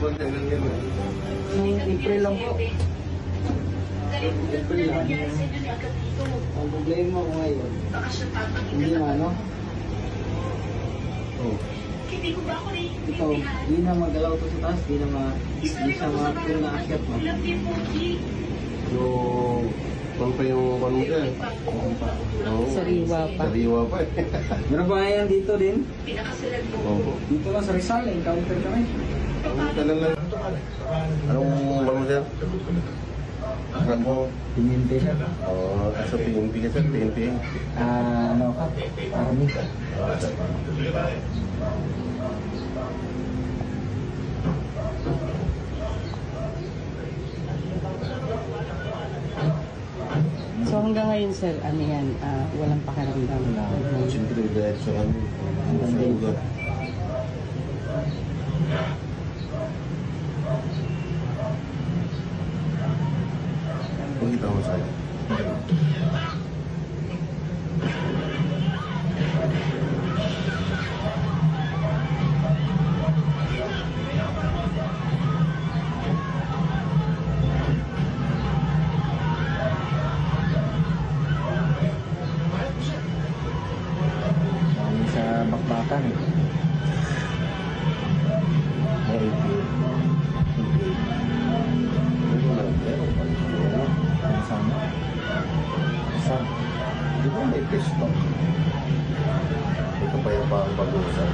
April lang po. April lang. Ang problema ko ngayon, hindi na ano? Oh. Ito, di na magalaw to sa taas, di siya pero naakyat mo. Yung, ano pa yung ano dyan? Oo. Sariwa pa. Sariwa pa eh. Meron ba yan dito din? Oo. Dito lang sa Rizal, encounter kami. Ang tagal lang. Anong ano dyan? Ano? Pininte siya. Oo, sa PNP ka sir, PNP. Ano ka? Army ka. So hanggang ngayon sir, ano yan, walang pakiramdam. Siyempre, dahil sa ano, sa lugar. Pakita mo sa'yo. Dami sa bakbakan. May APA. Meron pa. Ang sana. Saan? Di ba may pesto? Ito pa yung pang pag-uusap.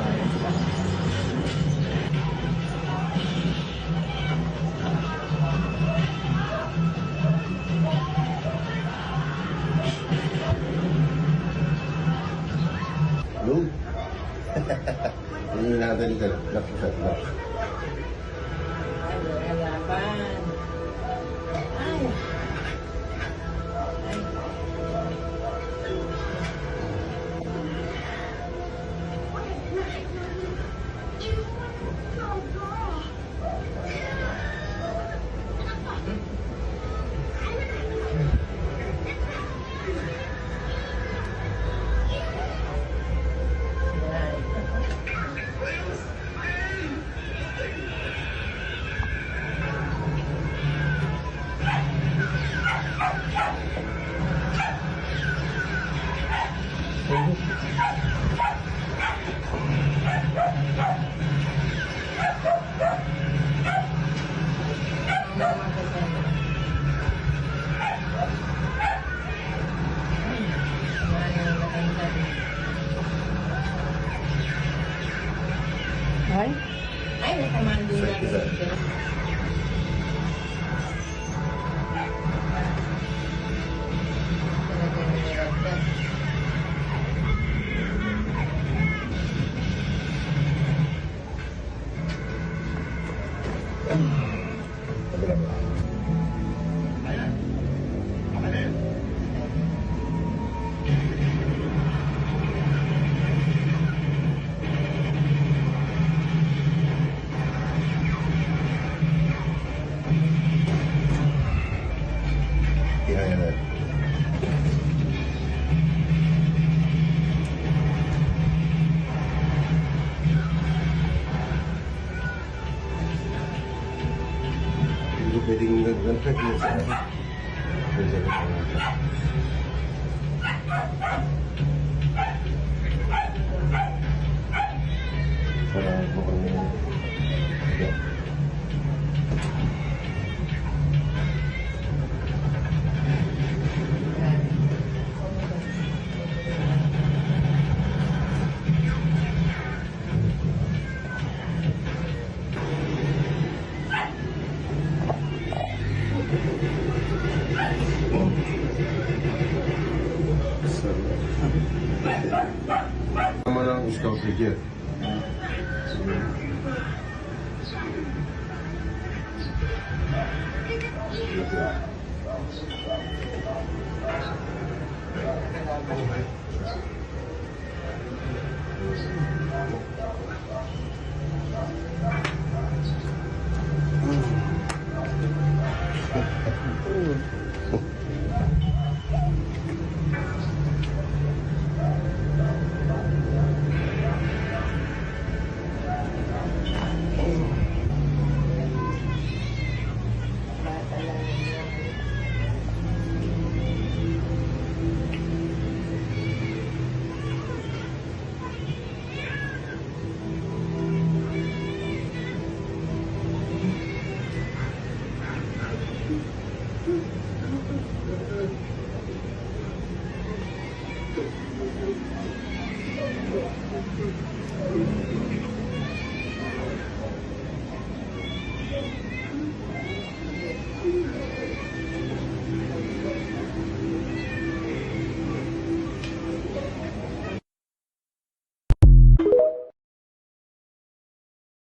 Layan sila. Look. Hindi natin ka. Nakisat na. Kalaban. Ay. Ay? Ay, nakamando na. Kaya na. Hindi ko pwedeng nag-contract yun sa ano. Pwede ko sa ano. Para